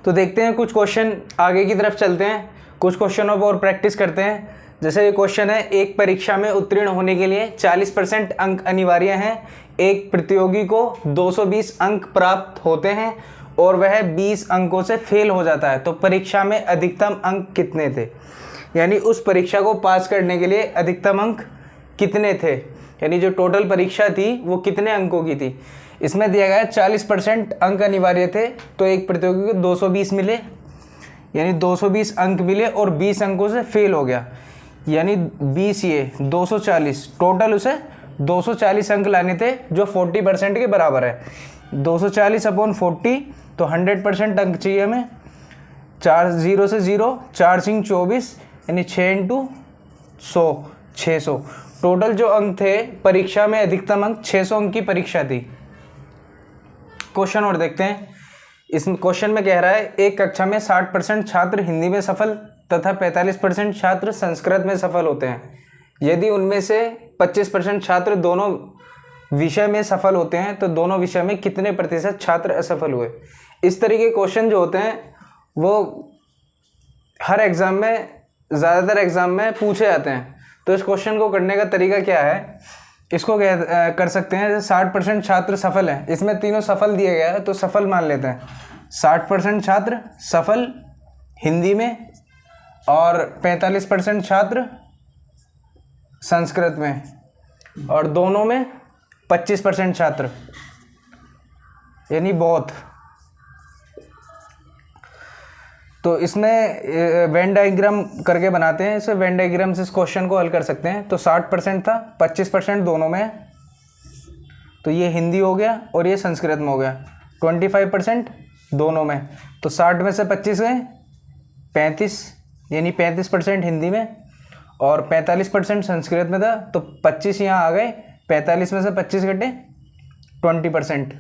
तो देखते हैं कुछ क्वेश्चन, आगे की तरफ चलते हैं, कुछ क्वेश्चनों पर और प्रैक्टिस करते हैं। जैसे ये क्वेश्चन है, एक परीक्षा में उत्तीर्ण होने के लिए 40% अंक अनिवार्य हैं। एक प्रतियोगी को 220 अंक प्राप्त होते हैं और वह 20 अंकों से फेल हो जाता है, तो परीक्षा में अधिकतम अंक कितने थे? यानी उस परीक्षा को पास करने के लिए अधिकतम अंक कितने थे, यानी जो टोटल परीक्षा थी वो कितने अंकों की थी। इसमें दिया गया 40% अंक अनिवार्य थे, तो एक प्रतियोगी को 220 मिले, यानी 220 अंक मिले और 20 अंकों से फेल हो गया, यानी 20 ये 240, टोटल उसे 240 अंक लाने थे जो 40% के बराबर है। 240 अपॉन 40, तो 100% अंक चाहिए हमें। 4 0 से 0, 4 सिंह 24, यानी 6 × 100 600। टोटल जो अंक थे परीक्षा में, अधिकतम अंक 600 अंक की परीक्षा थी। क्वेश्चन और देखते हैं। इस क्वेश्चन में कह रहा है, एक कक्षा में 60% छात्र हिंदी में सफल तथा 45% छात्र संस्कृत में सफल होते हैं। यदि उनमें से 25% छात्र दोनों विषय में सफल होते हैं, तो दोनों विषय में कितने प्रतिशत छात्र असफल हुए? इस तरीके के क्वेश्चन जो होते हैं वो हर एग्ज़ाम में, ज़्यादातर एग्ज़ाम में पूछे जाते हैं। तो इस क्वेश्चन को करने का तरीका क्या है, इसको कर सकते हैं 60% छात्र सफल हैं, इसमें तीनों सफल दिए गया है तो सफल मान लेते हैं। 60% छात्र सफल हिंदी में और 45% छात्र संस्कृत में, और दोनों में 25% छात्र, यानी बहुत। तो इसमें वेन डायग्राम करके बनाते हैं, इसे वेन डायग्राम से इस क्वेश्चन को हल कर सकते हैं। तो 60% था, 25% दोनों में, तो ये हिंदी हो गया और ये संस्कृत में हो गया। 25% दोनों में, तो 60 में से 25 गए 35, यानी 35% हिंदी में और 45% संस्कृत में था, तो 25 यहाँ आ गए। 45 में से 25 घटे 20%।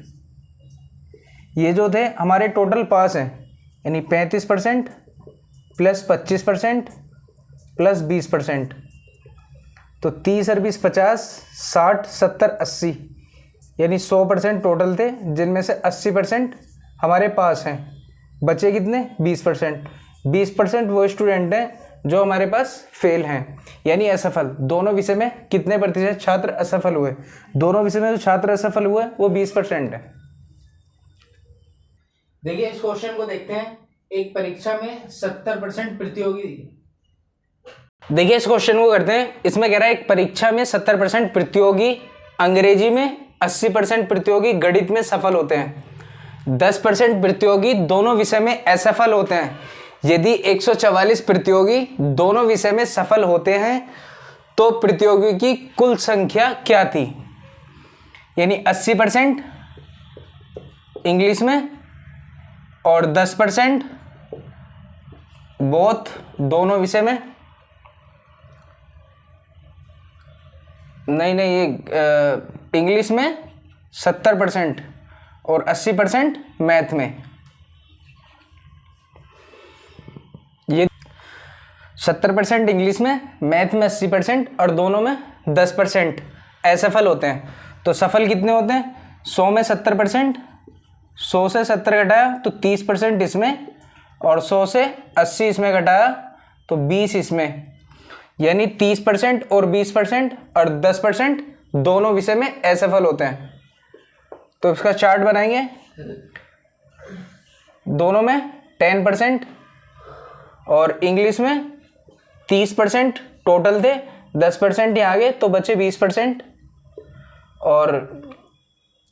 ये जो थे हमारे टोटल पास हैं, यानी 35% प्लस 25% प्लस 20%, तो 30 और 20 50, 60 70 80, यानी 100% टोटल थे, जिनमें से 80% हमारे पास हैं। बचे कितने? 20%। 20% वो स्टूडेंट हैं जो हमारे पास फेल हैं, यानी असफल। दोनों विषय में कितने प्रतिशत छात्र असफल हुए? दोनों विषय में जो छात्र असफल हुए वो 20% है। देखिए इस क्वेश्चन को देखते हैं। एक परीक्षा में 70% प्रतियोगी, देखिए इस क्वेश्चन को करते हैं। इसमें कह रहा है एक परीक्षा में 70% प्रतियोगी अंग्रेजी में, 80% प्रतियोगी गणित में सफल होते हैं। 10% प्रतियोगी दोनों विषय में असफल होते हैं। यदि 144 प्रतियोगी दोनों विषय में सफल होते हैं तो प्रतियोगी की कुल संख्या क्या थी? यानी 80% इंग्लिश में और 10% बोथ दोनों विषय में। नहीं, ये इंग्लिश में 70% और 80% मैथ में। ये 70% इंग्लिश में, मैथ में 80% और दोनों में 10% असफल होते हैं। तो सफल कितने होते हैं? 100 में 70%, 100 से 70 घटाया तो 30% इसमें, और 100 से 80 इसमें घटाया तो 20 इसमें, यानी 30% और 20% और 10% दोनों विषय में असफल होते हैं। तो इसका चार्ट बनाएंगे। दोनों में 10% और इंग्लिश में 30% टोटल थे, 10% यहाँ आ गए तो बचे 20%, और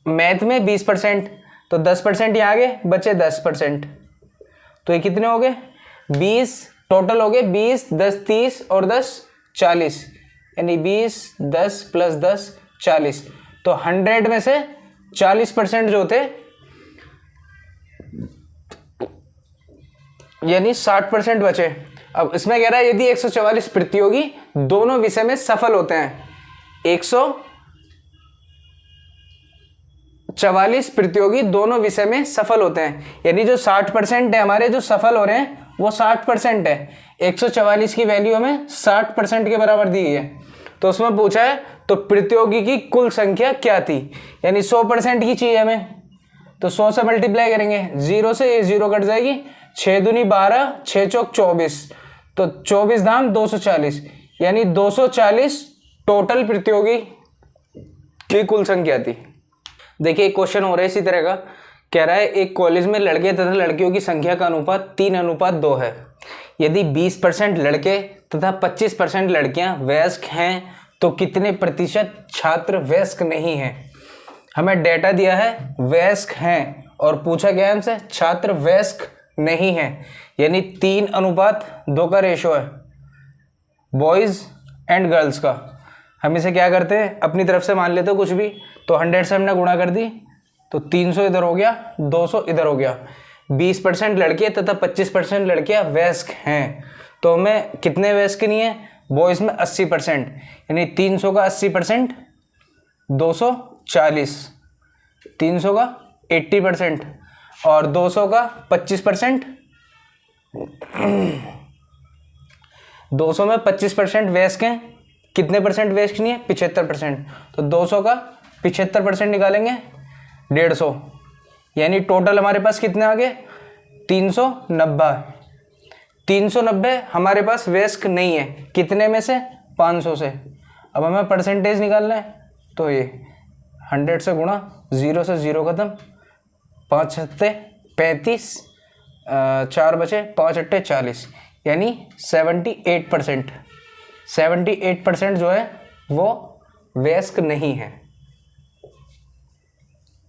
मैथ में 20% तो 10% यहाँ आ गए, बचे 10%। तो ये कितने हो गए? 20 टोटल हो गए। 20 10 30 और 10 40, यानी 20 10 प्लस 10 40। तो 100 में से 40% जो थे, यानी 60% बचे। अब इसमें कह रहा है यदि 144 प्रतियोगी दोनों विषय में सफल होते हैं, 144 प्रतियोगी दोनों विषय में सफल होते हैं, यानी जो 60% है हमारे जो सफल हो रहे हैं वो 60% है। 144 की वैल्यू हमें 60% के बराबर दी गई है। तो उसमें पूछा है तो प्रतियोगी की कुल संख्या क्या थी, यानी 100% की चाहिए हमें, तो 100 से मल्टीप्लाई करेंगे, 0 से ये 0 कट जाएगी, 6 दूनी 12, 6 चौक 24, तो 24 धाम 240, यानी 240 टोटल प्रतियोगी की कुल संख्या थी। देखिए एक क्वेश्चन हो रहा है इसी तरह का, कह रहा है एक कॉलेज में लड़के तथा लड़कियों की संख्या का अनुपात 3:2 है। यदि 20% लड़के तथा 25% लड़कियां वयस्क हैं तो कितने प्रतिशत छात्र वयस्क नहीं हैं। हमें डेटा दिया है वयस्क हैं और पूछा गया हमसे छात्र वयस्क नहीं हैं, यानी 3:2 का रेशो है बॉयज एंड गर्ल्स का। हम इसे क्या करते हैं, अपनी तरफ से मान लेते हो कुछ भी, तो 100 से हमने गुणा कर दी, तो 300 इधर हो गया, 200 इधर हो गया। 20% लड़के तथा 25% लड़कियां वयस्क हैं, तो हमें कितने वयस्क नहीं है, बॉयज में 80%, यानी 300 का 80% 240, 300 का 80% और 200 का 25%, 200 में 25% वयस्क हैं, कितने परसेंट वयस्क नहीं है, 75%, तो 200 का 75% निकालेंगे 150, यानी टोटल हमारे पास कितने आ गए 390। 390 हमारे पास वयस्क नहीं है, कितने में से, 500 से। अब हमें परसेंटेज निकालना है, तो ये 100 से गुणा, 0 से 0 खत्म, 5 सत्ते 35, 4 बचे, 5 अट्ठे 40, यानी 78% जो है वो वयस्क नहीं है।